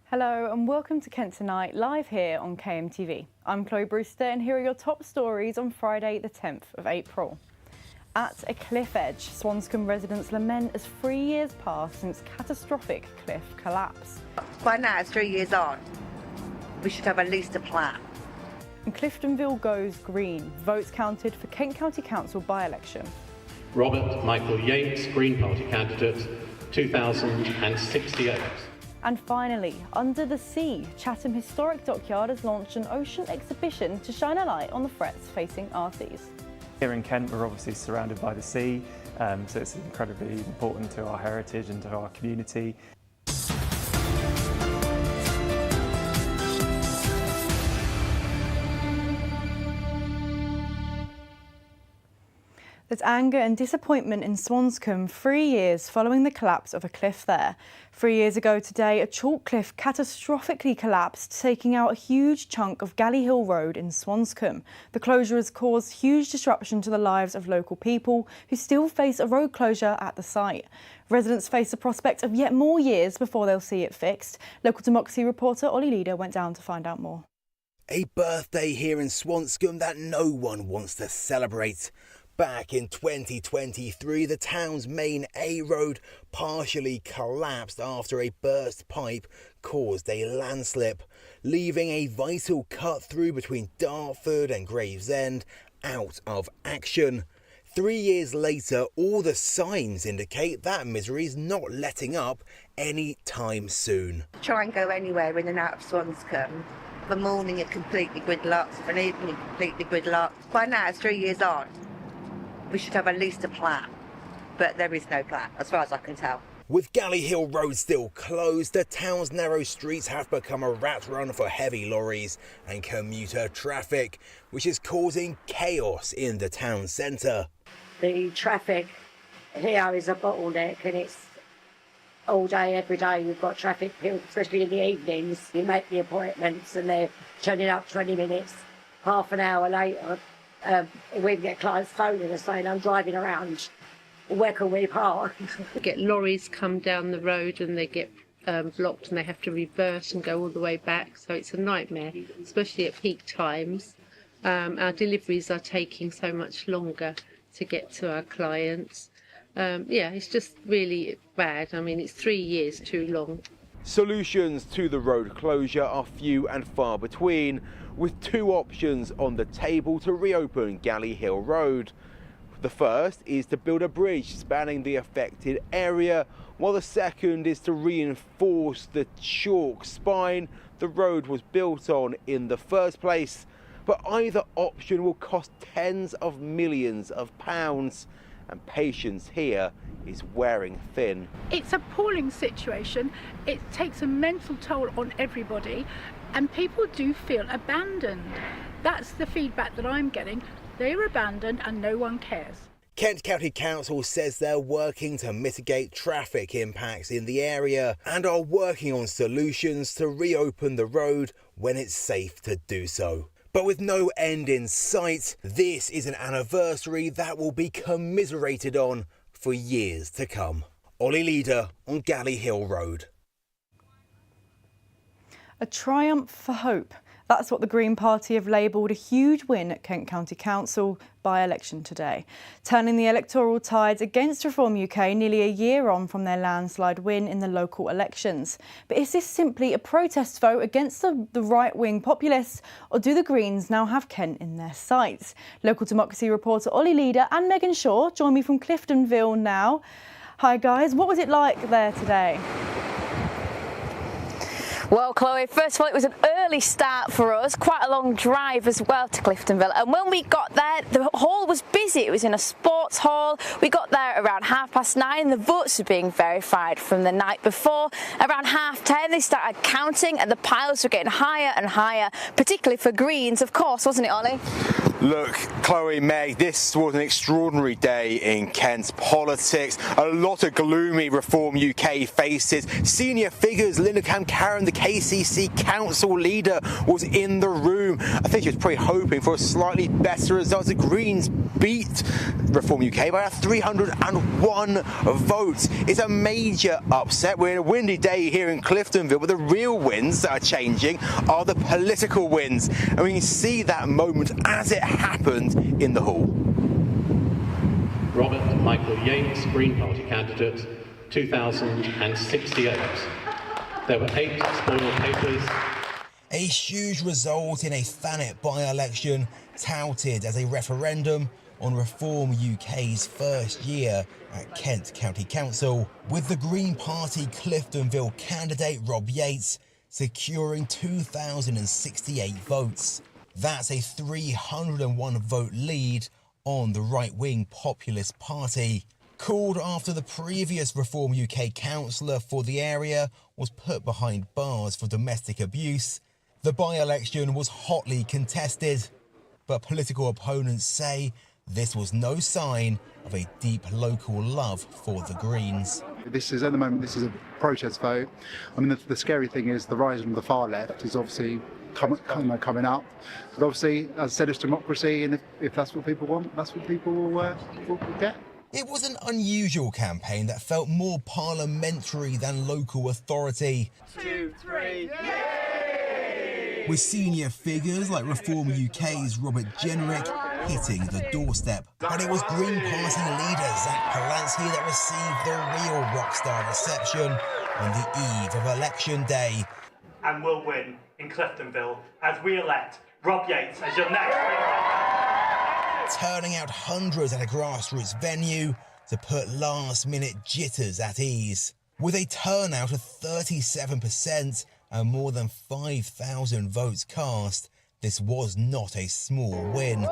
Hello and welcome to Kent Tonight, live here on KMTV. I'm Chloe Brewster and here are your top stories on Friday the 10th of April. At a cliff edge, Swanscombe residents lament as 3 years pass since catastrophic cliff collapse. By now, it's 3 years on. We should have at least a plan. And Cliftonville goes green, votes counted for Kent County Council by-election. Robert Michael Yates, Green Party candidate, 2068. And finally, Under the Sea, Chatham Historic Dockyard has launched an ocean exhibition to shine a light on the threats facing our seas. Here in Kent, we're obviously surrounded by the sea, so it's incredibly important to our heritage and to our community. There's anger and disappointment in Swanscombe 3 years following the collapse of a cliff there. 3 years ago today, a chalk cliff catastrophically collapsed, taking out a huge chunk of Galley Hill Road in Swanscombe. The closure has caused huge disruption to the lives of local people who still face a road closure at the site. Residents face the prospect of yet more years before they'll see it fixed. Local Democracy reporter Ollie Leader went down to find out more. A birthday here in Swanscombe that no one wants to celebrate. Back in 2023, the town's main A road partially collapsed after a burst pipe caused a landslip, leaving a vital cut through between Dartford and Gravesend out of action. 3 years later, all the signs indicate that misery is not letting up any time soon. Try and go anywhere in and out of Swanscombe. The morning are completely gridlocked, for an evening completely gridlocked. By now, it's 3 years on. We should have at least a plan, but there is no plan, as far as I can tell. With Galley Hill Road still closed, the town's narrow streets have become a rat run for heavy lorries and commuter traffic, which is causing chaos in the town centre. The traffic here is a bottleneck, and it's all day, every day. We've got traffic, especially in the evenings. You make the appointments and they're turning up 20 minutes, half an hour later. We get clients phoning us saying, I'm driving around, where can we park? Get lorries come down the road and they get blocked and they have to reverse and go all the way back, so it's a nightmare, especially at peak times. Our deliveries are taking so much longer to get to our clients. Yeah, it's just really bad. I mean, it's 3 years too long. Solutions to the road closure are few and far between, with two options on the table to reopen Galley Hill Road. The first is to build a bridge spanning the affected area, while the second is to reinforce the chalk spine the road was built on in the first place. But either option will cost tens of millions of pounds, and patience here is wearing thin. It's an appalling situation. It takes a mental toll on everybody, and people do feel abandoned. That's the feedback that I'm getting. They're abandoned and no one cares. Kent County Council says they're working to mitigate traffic impacts in the area and are working on solutions to reopen the road when it's safe to do so. But with no end in sight, this is an anniversary that will be commiserated on for years to come. Ollie Leader on Galley Hill Road. A triumph for hope. That's what the Green Party have labelled a huge win at Kent County Council by-election today, turning the electoral tides against Reform UK nearly a year on from their landslide win in the local elections. But is this simply a protest vote against the right-wing populists, or do the Greens now have Kent in their sights? Local Democracy reporter Ollie Leader and Megan Shaw join me from Cliftonville now. Hi guys, what was it like there today? Well, Chloe, first of all, it was an early start for us, quite a long drive as well to Cliftonville. And when we got there, the hall was busy. It was in a sports hall. We got there around 9:30 and the votes were being verified from the night before. Around 10:30, they started counting and the piles were getting higher and higher, particularly for Greens, of course, wasn't it, Ollie? Look, Chloe, Meg, this was an extraordinary day in Kent's politics. A lot of gloomy Reform UK faces. Senior figures, Linda Karen, the KCC council leader, was in the room. I think she was probably hoping for a slightly better result. The Greens beat Reform UK by 301 votes. It's a major upset. We're in a windy day here in Cliftonville, but the real winds that are changing are the political winds. And we can see that moment as it happened in the hall. Robert Michael Yates, Green Party candidate, 2,068. There were 8 spoiled papers. A huge result in a Thanet by-election touted as a referendum on Reform UK's first year at Kent County Council, with the Green Party Cliftonville candidate Rob Yates securing 2,068 votes. That's a 301 vote lead on the right-wing Populist Party. Called after the previous Reform UK councillor for the area was put behind bars for domestic abuse. The by-election was hotly contested, but political opponents say this was no sign of a deep local love for the Greens. This is, at the moment, this is a protest vote. I mean, the scary thing is the rise on the far left is obviously coming up. But obviously, as I said, it's democracy, and if that's what people want, that's what people will get. It was an unusual campaign that felt more parliamentary than local authority. 2, 3, yay! With senior figures like Reform UK's Robert Jenrick hitting the doorstep. But it was Green Party leader Zach Polanski that received the real rockstar reception on the eve of election day. And will win in Cliftonville as we elect Rob Yates as your next turning out hundreds at a grassroots venue to put last-minute jitters at ease. With a turnout of 37% and more than 5,000 votes cast, this was not a small win.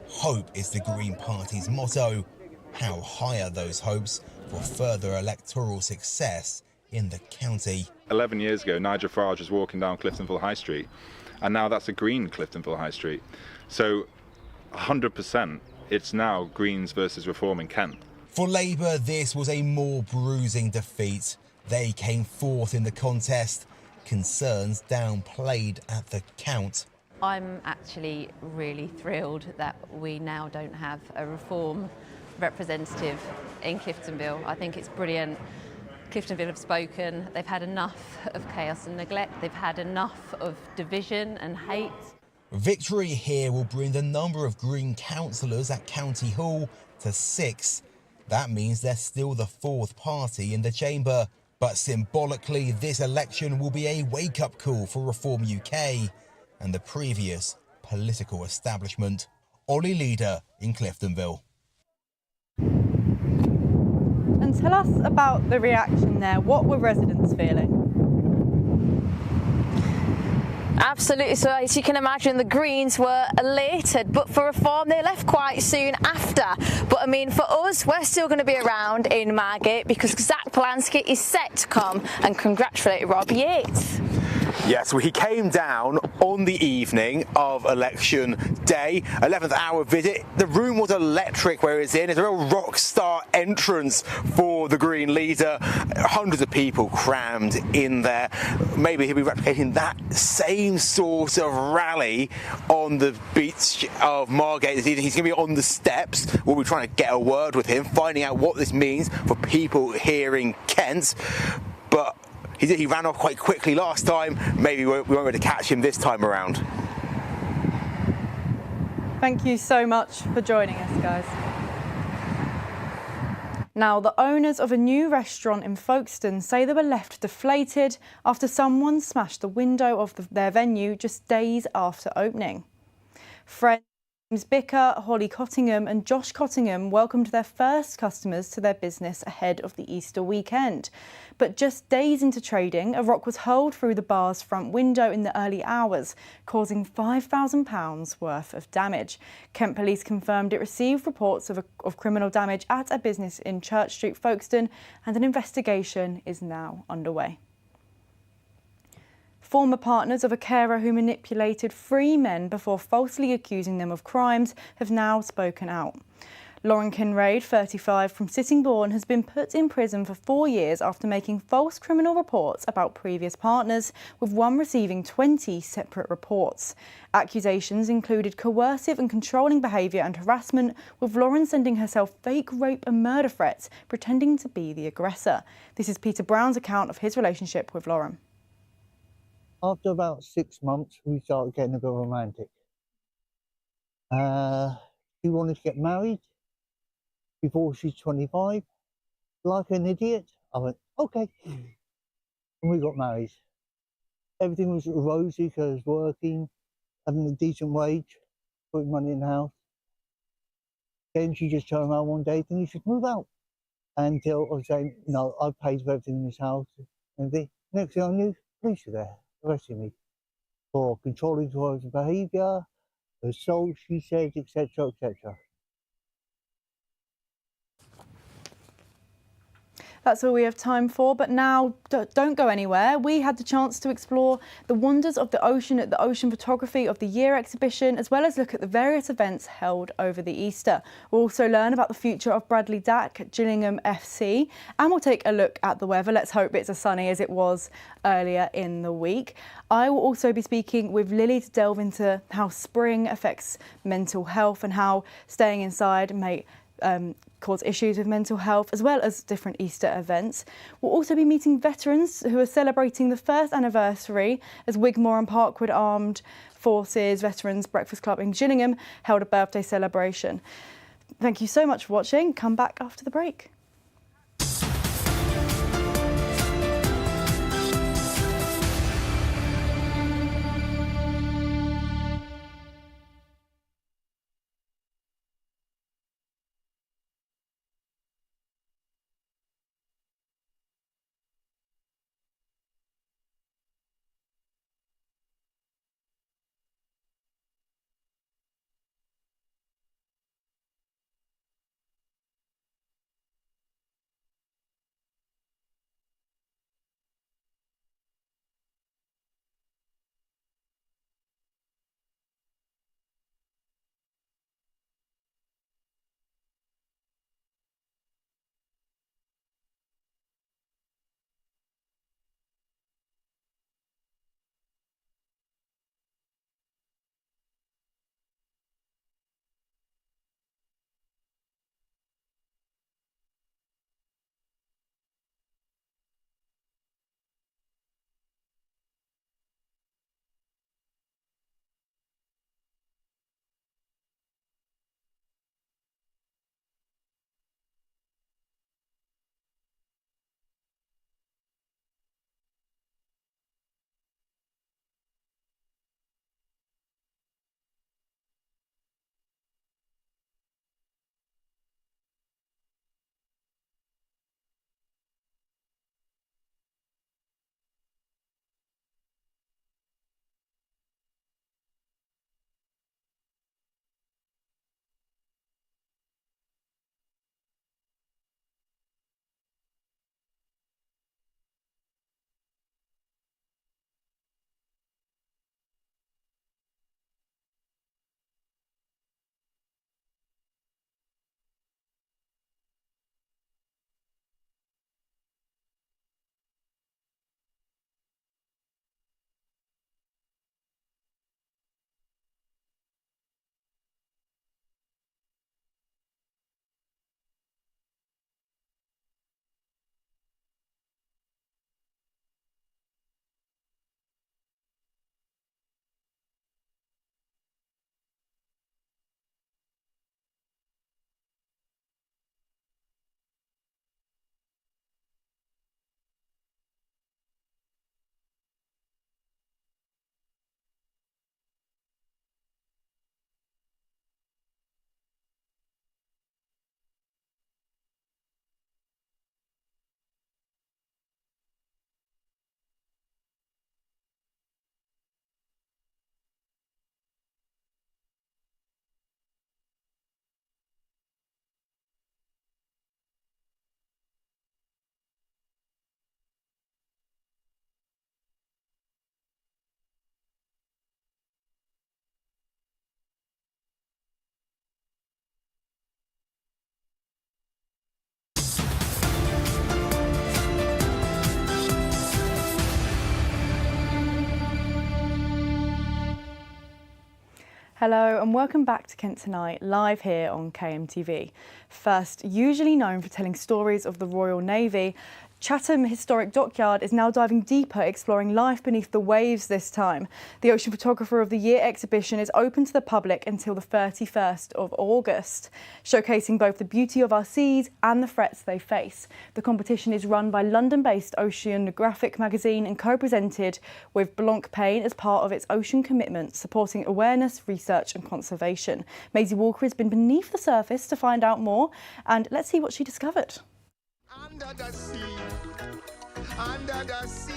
Hope is the Green Party's motto. How high are those hopes for further electoral success in the county? 11 years ago, Nigel Farage was walking down Cliftonville High Street, and now that's a green Cliftonville High Street. So 100%, it's now Greens versus Reform in Kent. For Labour, this was a more bruising defeat. They came fourth in the contest. Concerns downplayed at the count. I'm actually really thrilled that we now don't have a Reform representative in Cliftonville. I think it's brilliant. Cliftonville have spoken. They've had enough of chaos and neglect. They've had enough of division and hate. Victory here will bring the number of Green councillors at County Hall to 6. That means they're still the fourth party in the chamber. But symbolically, this election will be a wake-up call for Reform UK and the previous political establishment. Ollie Leader in Cliftonville. And tell us about the reaction there. What were residents feeling? Absolutely, so as you can imagine, the Greens were elated, but for Reform they left quite soon after. But I mean, for us, we're still going to be around in Margate because Zach Polanski is set to come and congratulate Rob Yates. Yes, well, he came down on the evening of election day, 11th hour visit. The room was electric where he's in. It's a real rock star entrance for the Green leader. Hundreds of people crammed in there. Maybe he'll be replicating that same sort of rally on the beach of Margate this evening. He's going to be on the steps. We'll be trying to get a word with him, finding out what this means for people here in Kent. But he ran off quite quickly last time. Maybe we won't be able to catch him this time around. Thank you so much for joining us, guys. Now, the owners of a new restaurant in Folkestone say they were left deflated after someone smashed the window of their venue just days after opening. Friends James Bicker, Holly Cottingham and Josh Cottingham welcomed their first customers to their business ahead of the Easter weekend. But just days into trading, a rock was hurled through the bar's front window in the early hours, causing £5,000 worth of damage. Kent Police confirmed it received reports of criminal damage at a business in Church Street, Folkestone, and an investigation is now underway. former partners of a carer who manipulated 3 men before falsely accusing them of crimes have now spoken out. Lauren Kinraid, 35, from Sittingbourne, has been put in prison for 4 years after making false criminal reports about previous partners, with one receiving 20 separate reports. Accusations included coercive and controlling behaviour and harassment, with Lauren sending herself fake rape and murder threats, pretending to be the aggressor. This is Peter Brown's account of his relationship with Lauren. After about 6 months, we started getting a bit romantic. She wanted to get married before she's 25. Like an idiot, I went, okay. And we got married. Everything was rosy because I was working, having a decent wage, putting money in the house. Then she just turned around one day, thinking you should move out. Until I was saying, no, I paid for everything in this house. And the next thing I knew, police were there, arresting me for controlling towards behaviour, assault, she said, etc., etc. That's all we have time for, but now don't go anywhere. We had the chance to explore the wonders of the ocean at the Ocean Photography of the Year exhibition, as well as look at the various events held over the Easter. We'll also learn about the future of Bradley Dack at Gillingham FC, and we'll take a look at the weather. Let's hope it's as sunny as it was earlier in the week. I will also be speaking with Lily to delve into how spring affects mental health and how staying inside may cause issues with mental health, as well as different Easter events. We'll also be meeting veterans who are celebrating the first anniversary as Wigmore and Parkwood Armed Forces Veterans Breakfast Club in Gillingham held a birthday celebration. Thank you so much for watching. Come back after the break. Hello and welcome back to Kent Tonight, live here on KMTV. First, usually known for telling stories of the Royal Navy, Chatham Historic Dockyard is now diving deeper, exploring life beneath the waves this time. The Ocean Photographer of the Year exhibition is open to the public until the 31st of August, showcasing both the beauty of our seas and the threats they face. The competition is run by London-based Oceanographic magazine and co-presented with Blancpain as part of its ocean commitment, supporting awareness, research and conservation. Maisie Walker has been beneath the surface to find out more, and let's see what she discovered. Under the sea, under the sea,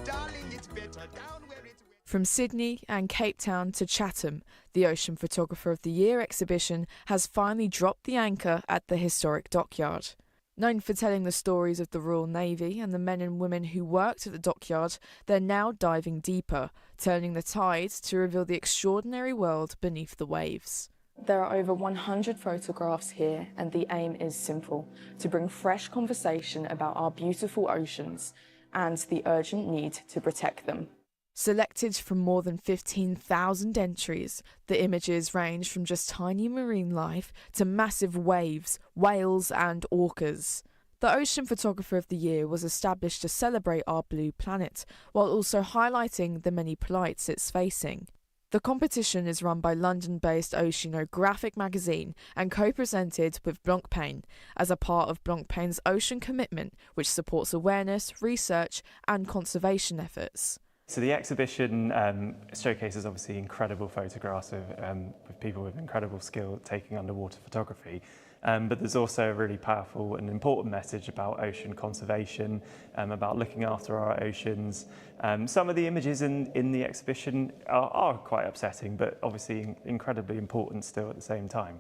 darling, it's better down where it's wet. From Sydney and Cape Town to Chatham, the Ocean Photographer of the Year exhibition has finally dropped the anchor at the historic dockyard. Known for telling the stories of the Royal Navy and the men and women who worked at the dockyard, they're now diving deeper, turning the tides to reveal the extraordinary world beneath the waves. There are over 100 photographs here, and the aim is simple: to bring fresh conversation about our beautiful oceans and the urgent need to protect them. Selected from more than 15,000 entries, the images range from just tiny marine life to massive waves, whales and orcas. The Ocean Photographer of the Year was established to celebrate our blue planet, while also highlighting the many plights it's facing. The competition is run by London-based Oceanographic magazine and co-presented with Blancpain as a part of Blancpain's ocean commitment, which supports awareness, research and conservation efforts. So the exhibition showcases obviously incredible photographs of with people with incredible skill at taking underwater photography. But there's also a really powerful and important message about ocean conservation, about looking after our oceans. Some of the images in the exhibition are quite upsetting, but obviously incredibly important still at the same time.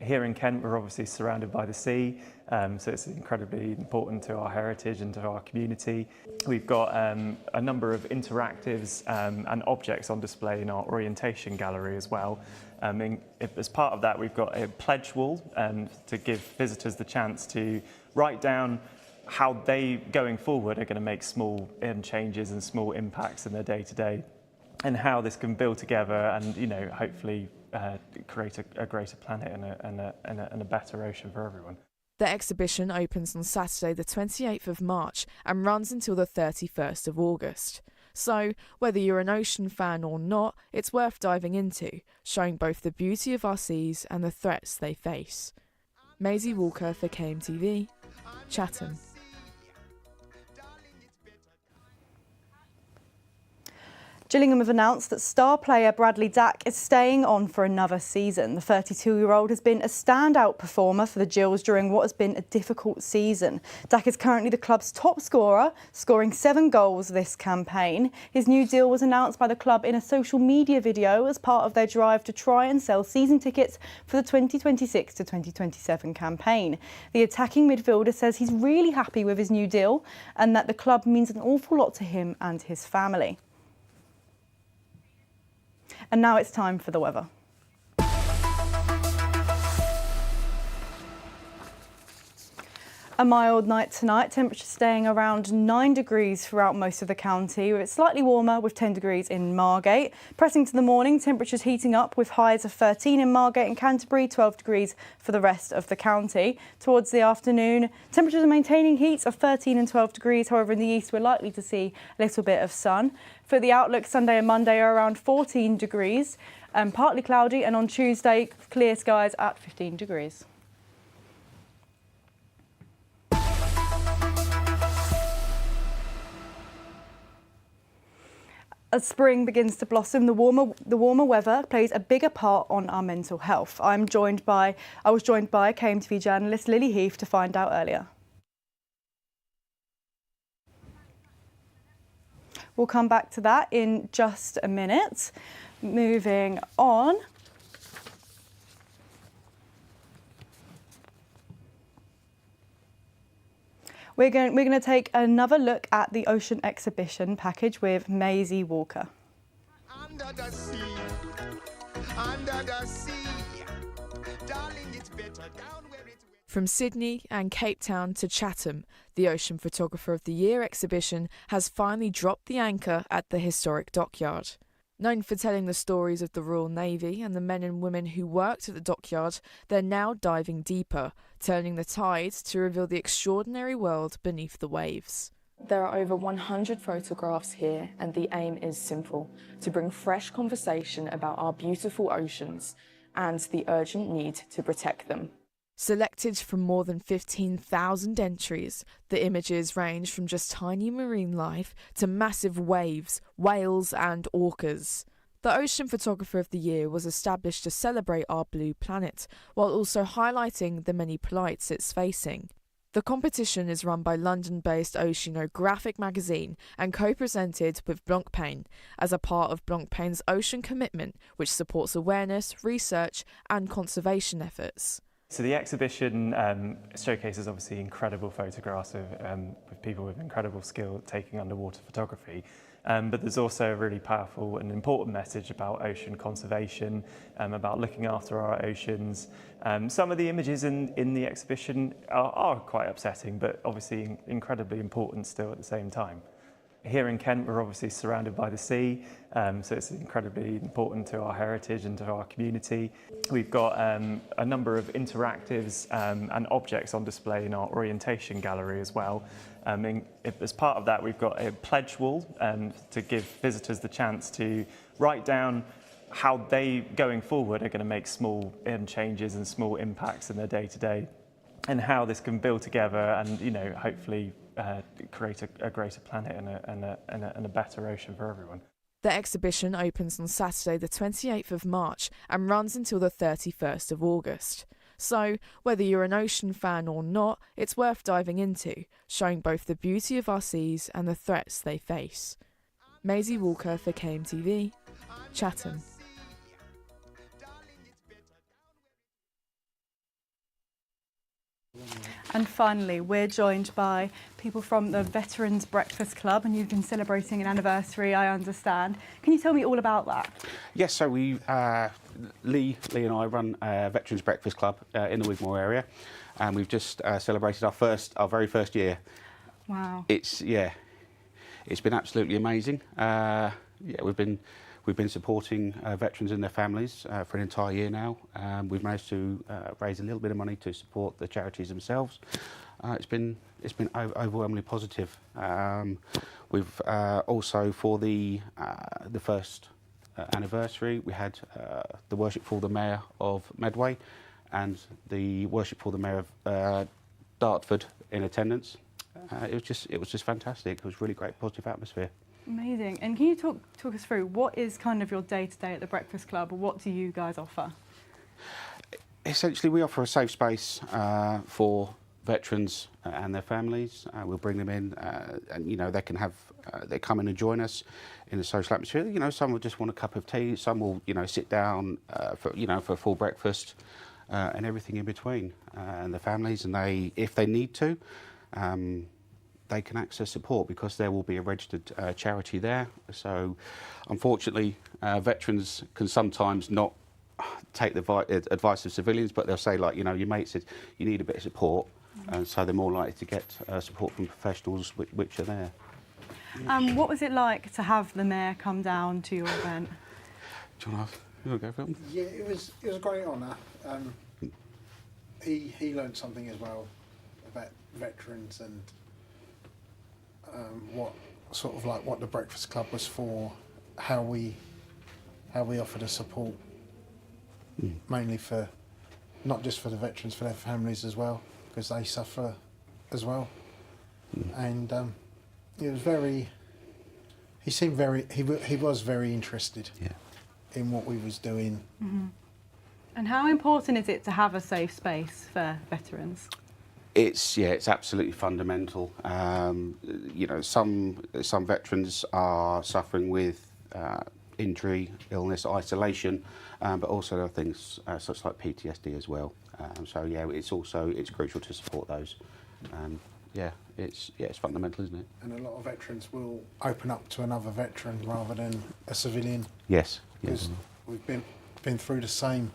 Here in Kent, we're obviously surrounded by the sea, so it's incredibly important to our heritage and to our community. We've got a number of interactives and objects on display in our orientation gallery as well. As part of that, we've got a pledge wall to give visitors the chance to write down how they, going forward, are going to make small changes and small impacts in their day-to-day, and how this can build together and, you know, hopefully create a greater planet and a better ocean for everyone. The exhibition opens on Saturday the 28th of March and runs until the 31st of August. So, whether you're an ocean fan or not, it's worth diving into, showing both the beauty of our seas and the threats they face. Maisie Walker for KMTV, Chatham. Gillingham have announced that star player Bradley Dack is staying on for another season. The 32-year-old has been a standout performer for the Gills during what has been a difficult season. Dack is currently the club's top scorer, scoring 7 goals this campaign. His new deal was announced by the club in a social media video as part of their drive to try and sell season tickets for the 2026 to 2027 campaign. The attacking midfielder says he's really happy with his new deal and that the club means an awful lot to him and his family. And now it's time for the weather. A mild night tonight, temperature staying around 9 degrees throughout most of the county, with it slightly warmer with 10 degrees in Margate. Pressing to the morning, temperatures heating up with highs of 13 in Margate and Canterbury, 12 degrees for the rest of the county. Towards the afternoon, temperatures are maintaining heats of 13 and 12 degrees. However, in the east, we're likely to see a little bit of sun. For the outlook, Sunday and Monday are around 14 degrees, partly cloudy, and on Tuesday, clear skies at 15 degrees. As spring begins to blossom, the warmer weather plays a bigger part on our mental health. I was joined by KMTV journalist Lily Heath to find out earlier. We'll come back to that in just a minute. Moving on. We're going to take another look at the Ocean Exhibition package with Maisie Walker. Under the sea, darling, it's better down where it's wet. From Sydney and Cape Town to Chatham, the Ocean Photographer of the Year exhibition has finally dropped the anchor at the historic dockyard. Known for telling the stories of the Royal Navy and the men and women who worked at the dockyard, they're now diving deeper, turning the tide to reveal the extraordinary world beneath the waves. There are over 100 photographs here, and the aim is simple: to bring fresh conversation about our beautiful oceans and the urgent need to protect them. Selected from more than 15,000 entries, the images range from just tiny marine life to massive waves, whales and orcas. The Ocean Photographer of the Year was established to celebrate our blue planet, while also highlighting the many plights it's facing. The competition is run by London-based Oceanographic magazine and co-presented with Blancpain as a part of Blancpain's Ocean Commitment, which supports awareness, research and conservation efforts. So the exhibition showcases obviously incredible photographs of with people with incredible skill taking underwater photography, but there's also a really powerful and important message about ocean conservation, about looking after our oceans. Some of the images in the exhibition are quite upsetting, but obviously incredibly important still at the same time. Here in Kent, we're obviously surrounded by the sea, so it's incredibly important to our heritage and to our community. We've got a number of interactives and objects on display in our orientation gallery as well. As part of that, we've got a pledge wall to give visitors the chance to write down how they, going forward, are going to make small changes and small impacts in their day-to-day, and how this can build together and, you know, hopefully create a greater planet and a better ocean for everyone. The exhibition opens on Saturday the 28th of March and runs until the 31st of August. So, whether you're an ocean fan or not, it's worth diving into, showing both the beauty of our seas and the threats they face. Maisie Walker for KMTV, Chatham. And finally, we're joined by people from the Veterans Breakfast Club, and you've been celebrating an anniversary, I understand. Can you tell me all about that? Yes, so we, Lee and I run a Veterans Breakfast Club in the Wigmore area, and we've just celebrated our very first year. Wow. It's been absolutely amazing. We've been supporting veterans and their families for an entire year now. We've managed to raise a little bit of money to support the charities themselves. It's been overwhelmingly positive. We've also, for the first anniversary, we had the worship for the Mayor of Medway and the worship for the Mayor of Dartford in attendance. It was just fantastic. It was a really great positive atmosphere. Amazing. And can you talk us through what is kind of your day-to-day at the Breakfast Club, or what do you guys offer? Essentially, we offer a safe space for veterans and their families. We'll bring them in, and you know they can have they come in and join us in a social atmosphere. You know, some will just want a cup of tea, some will sit down for a full breakfast, and everything in between. And the families, and if they need to. They can access support because there will be a registered charity there. So, unfortunately, veterans can sometimes not take the advice of civilians, but they'll say, like, your mate said, you need a bit of support, and so they're more likely to get support from professionals which are there. What was it like to have the Mayor come down to your event? Do you want to go for it? Yeah, it was a great honour. He learned something as well about veterans and what the Breakfast Club was for, how we offer the support, mainly for not just for the veterans, for their families as well, because they suffer as well. And it was very. He seemed very. He was very interested in what we was doing. Mm-hmm. And how important is it to have a safe space for veterans? It's absolutely fundamental. Some veterans are suffering with injury, illness, isolation, but also there are things such like PTSD as well. It's crucial to support those. It's fundamental, isn't it? And a lot of veterans will open up to another veteran rather than a civilian. Yes. Because we've been through the same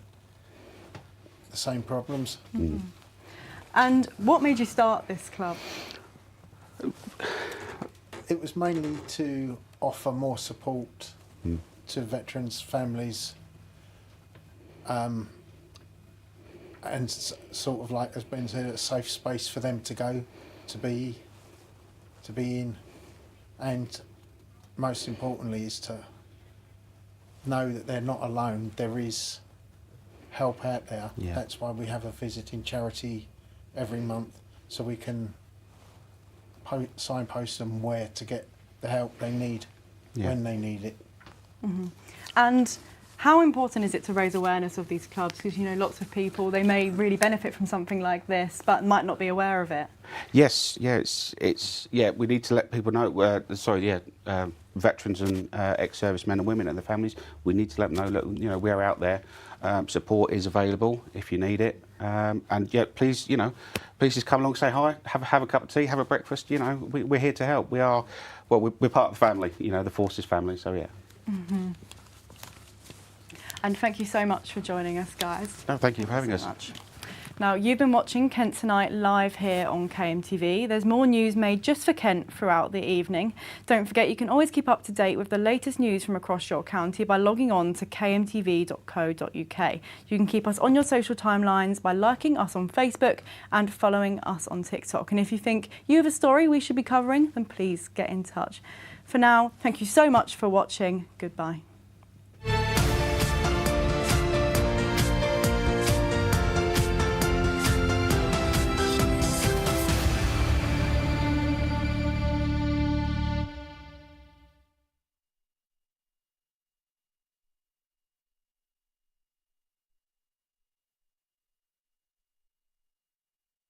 problems. Mm-hmm. And what made you start this club? It was mainly to offer more support to veterans' families, and sort of like has been a safe space for them to go, to be in, and most importantly is to know that they're not alone. There is help out there. Yeah. That's why we have a visiting charity every month, so we can signpost them where to get the help they need when they need it. Mm-hmm. And how important is it to raise awareness of these clubs? Because, you know, lots of people, they may really benefit from something like this, but might not be aware of it. Yes, yeah, it's we need to let people know. Veterans and ex-service men and women and their families. We need to let them know. Look, you know, we're out there. Support is available if you need it. And yeah, please, you know, please just come along, say hi, have a cup of tea, have a breakfast. You know, we're here to help. We're part of the family. You know, the Forces family. So yeah. Mm-hmm. And thank you so much for joining us, guys. No, thank you for having us. Much. Now, you've been watching Kent Tonight live here on KMTV. There's more news made just for Kent throughout the evening. Don't forget, you can always keep up to date with the latest news from across your county by logging on to kmtv.co.uk. You can keep us on your social timelines by liking us on Facebook and following us on TikTok. And if you think you have a story we should be covering, then please get in touch. For now, thank you so much for watching. Goodbye.